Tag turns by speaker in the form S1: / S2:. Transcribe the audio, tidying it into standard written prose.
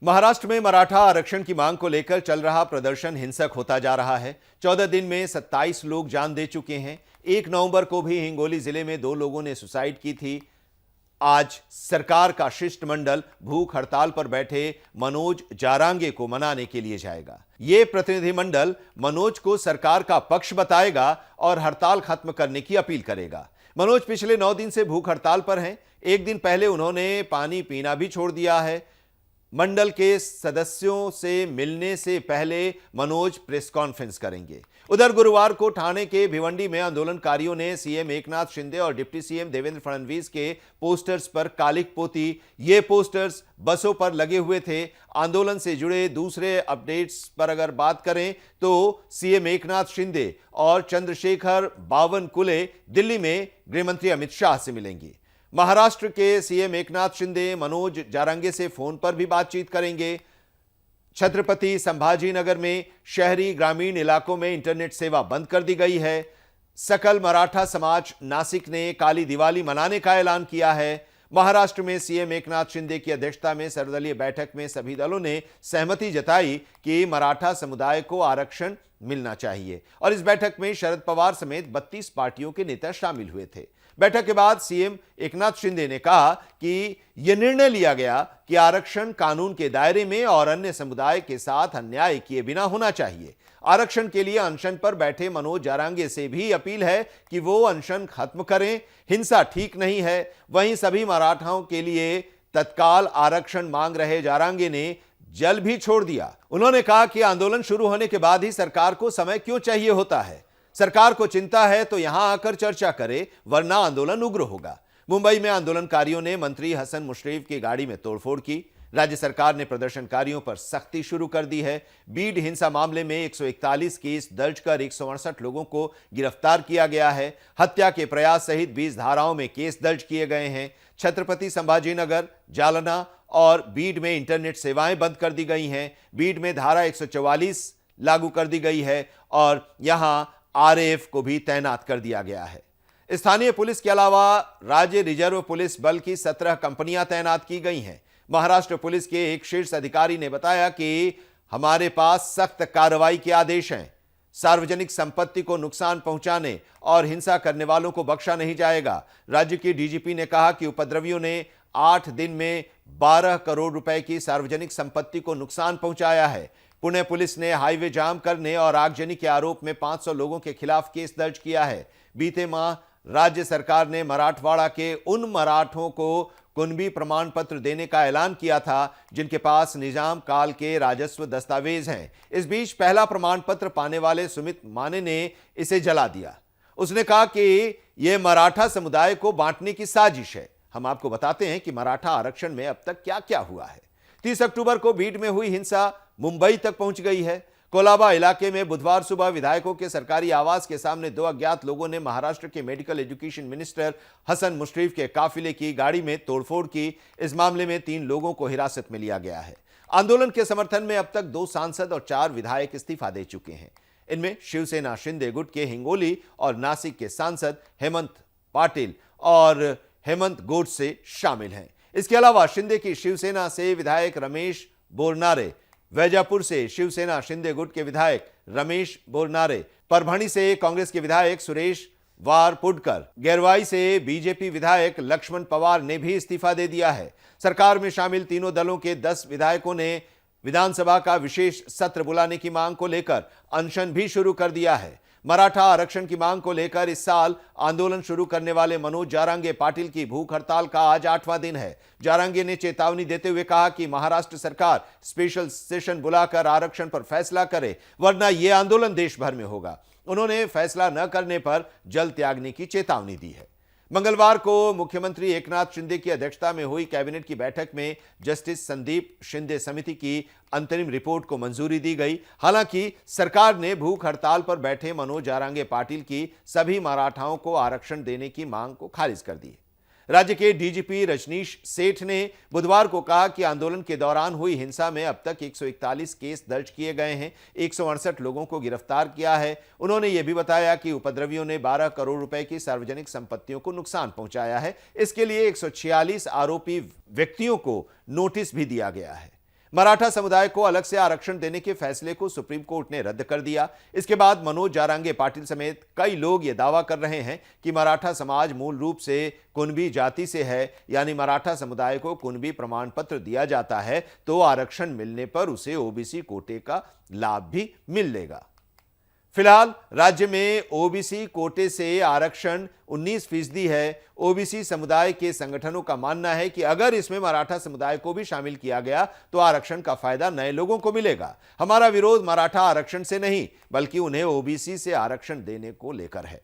S1: महाराष्ट्र में मराठा आरक्षण की मांग को लेकर चल रहा प्रदर्शन हिंसक होता जा रहा है। 14 दिन में 27 लोग जान दे चुके हैं। 1 नवंबर को भी हिंगोली जिले में 2 लोगों ने सुसाइड की थी। आज सरकार का शिष्टमंडल भूख हड़ताल पर बैठे मनोज जारांगे को मनाने के लिए जाएगा। यह प्रतिनिधिमंडल मनोज को सरकार का पक्ष बताएगा और हड़ताल खत्म करने की अपील करेगा। मनोज पिछले 9 दिन से भूख हड़ताल पर हैं। 1 दिन पहले उन्होंने पानी पीना भी छोड़ दिया है। मंडल के सदस्यों से मिलने से पहले मनोज प्रेस कॉन्फ्रेंस करेंगे। उधर गुरुवार को ठाणे के भिवंडी में आंदोलनकारियों ने सीएम एकनाथ शिंदे और डिप्टी सीएम देवेंद्र फडणवीस के पोस्टर्स पर कालिक पोती। ये पोस्टर्स बसों पर लगे हुए थे। आंदोलन से जुड़े दूसरे अपडेट्स पर अगर बात करें तो सीएम एकनाथ शिंदे और चंद्रशेखर बावनकुले दिल्ली में गृहमंत्री अमित शाह से मिलेंगे। महाराष्ट्र के सीएम एकनाथ शिंदे मनोज जारांगे से फोन पर भी बातचीत करेंगे। छत्रपति संभाजीनगर में शहरी ग्रामीण इलाकों में इंटरनेट सेवा बंद कर दी गई है। सकल मराठा समाज नासिक ने काली दिवाली मनाने का ऐलान किया है। महाराष्ट्र में सीएम एकनाथ शिंदे की अध्यक्षता में सर्वदलीय बैठक में सभी दलों ने सहमति जताई कि मराठा समुदाय को आरक्षण मिलना चाहिए और इस बैठक में शरद पवार समेत 32 पार्टियों के नेता शामिल हुए थे। बैठक के बाद सीएम एकनाथ शिंदे ने कहा कि यह निर्णय लिया गया कि आरक्षण कानून के दायरे में और अन्य समुदाय के साथ अन्याय किए बिना होना चाहिए। आरक्षण के लिए अनशन पर बैठे मनोज जारांगे से भी अपील है कि वो अनशन खत्म करें। हिंसा ठीक नहीं है। वहीं सभी मराठाओं के लिए तत्काल आरक्षण मांग रहे जारांगे ने जल भी छोड़ दिया। उन्होंने कहा कि आंदोलन शुरू होने के बाद ही सरकार को समय क्यों चाहिए होता है। सरकार को चिंता है तो यहां आकर चर्चा करे, वरना आंदोलन उग्र होगा। मुंबई में आंदोलनकारियों ने मंत्री हसन मुश्रीफ की गाड़ी में तोड़फोड़ की। राज्य सरकार ने प्रदर्शनकारियों पर सख्ती शुरू कर दी है। बीड हिंसा मामले में 141 केस दर्ज कर 168 लोगों को गिरफ्तार किया गया है। हत्या के प्रयास सहित 20 धाराओं में केस दर्ज किए गए हैं। छत्रपति संभाजीनगर, जालना और बीड में इंटरनेट सेवाएं बंद कर दी गई हैं। बीड में धारा 144 लागू कर दी गई है और यहां आरएएफ को भी तैनात कर दिया गया है। स्थानीय पुलिस के अलावा राज्य रिजर्व पुलिस बल की 17 कंपनियां तैनात की गई हैं। महाराष्ट्र पुलिस के एक शीर्ष अधिकारी ने बताया कि हमारे पास सख्त कार्रवाई के आदेश हैं। सार्वजनिक संपत्ति को नुकसान पहुंचाने और हिंसा करने वालों को बख्शा नहीं जाएगा। राज्य के डीजीपी ने कहा कि उपद्रवियों ने 8 दिन में 12 करोड़ रुपए की सार्वजनिक संपत्ति को नुकसान पहुंचाया है। पुणे पुलिस ने हाईवे जाम करने और आगजनी के आरोप में 500 लोगों के खिलाफ केस दर्ज किया है। बीते माह राज्य सरकार ने मराठवाड़ा के उन मराठों को कुनबी प्रमाण पत्र देने का ऐलान किया था जिनके पास निजाम काल के राजस्व दस्तावेज हैं। इस बीच पहला प्रमाण पत्र पाने वाले सुमित माने ने इसे जला दिया। उसने कहा कि यह मराठा समुदाय को बांटने की साजिश है। हम आपको बताते हैं कि मराठा आरक्षण में अब तक क्या क्या हुआ है। 30 अक्टूबर को बीड में हुई हिंसा मुंबई तक पहुंच गई है। कोलाबा इलाके में बुधवार सुबह विधायकों के सरकारी आवास के सामने 2 अज्ञात लोगों ने महाराष्ट्र के medical education minister Hasan Mushrif के काफिले की गाड़ी में तोड़फोड़ की। इस मामले में 3 लोगों को हिरासत में लिया गया है। आंदोलन के समर्थन में अब तक 2 सांसद और 4 विधायक इस्तीफा दे चुके हैं। इनमें शिवसेना शिंदे गुट के हिंगोली और नासिक के सांसद हेमंत पाटिल और हेमंत गोडसे शामिल हैं। इसके अलावा शिंदे की शिवसेना से विधायक रमेश बोरनारे, वैजापुर से शिवसेना शिंदे गुट के विधायक रमेश बोरनारे, परभणी से कांग्रेस के विधायक सुरेश वारपुडकर, गेरवाई से बीजेपी विधायक लक्ष्मण पवार ने भी इस्तीफा दे दिया है। सरकार में शामिल तीनों दलों के 10 विधायकों ने विधानसभा का विशेष सत्र बुलाने की मांग को लेकर अनशन भी शुरू कर दिया है। मराठा आरक्षण की मांग को लेकर इस साल आंदोलन शुरू करने वाले मनोज जारांगे पाटिल की भूख हड़ताल का आज 8वां दिन है। जारांगे ने चेतावनी देते हुए कहा कि महाराष्ट्र सरकार स्पेशल सेशन बुलाकर आरक्षण पर फैसला करे, वरना यह आंदोलन देश भर में होगा। उन्होंने फैसला न करने पर जल त्यागने की चेतावनी दी है। मंगलवार को मुख्यमंत्री एकनाथ शिंदे की अध्यक्षता में हुई कैबिनेट की बैठक में जस्टिस संदीप शिंदे समिति की अंतरिम रिपोर्ट को मंजूरी दी गई। हालांकि सरकार ने भूख हड़ताल पर बैठे मनोज जारांगे पाटिल की सभी मराठाओं को आरक्षण देने की मांग को खारिज कर दी। राज्य के डीजीपी रजनीश सेठ ने बुधवार को कहा कि आंदोलन के दौरान हुई हिंसा में अब तक 141 केस दर्ज किए गए हैं। 168 लोगों को गिरफ्तार किया है। उन्होंने यह भी बताया कि उपद्रवियों ने 12 करोड़ रुपए की सार्वजनिक संपत्तियों को नुकसान पहुंचाया है। इसके लिए 146 आरोपी व्यक्तियों को नोटिस भी दिया गया है। मराठा समुदाय को अलग से आरक्षण देने के फैसले को सुप्रीम कोर्ट ने रद्द कर दिया। इसके बाद मनोज जारांगे पाटिल समेत कई लोग यह दावा कर रहे हैं कि मराठा समाज मूल रूप से कुणबी जाति से है, यानी मराठा समुदाय को कुणबी प्रमाण पत्र दिया जाता है तो आरक्षण मिलने पर उसे ओबीसी कोटे का लाभ भी मिलेगा। फिलहाल राज्य में ओबीसी कोटे से आरक्षण 19% है। ओबीसी समुदाय के संगठनों का मानना है कि अगर इसमें मराठा समुदाय को भी शामिल किया गया तो आरक्षण का फायदा नए लोगों को मिलेगा। हमारा विरोध मराठा आरक्षण से नहीं बल्कि उन्हें ओबीसी से आरक्षण देने को लेकर है।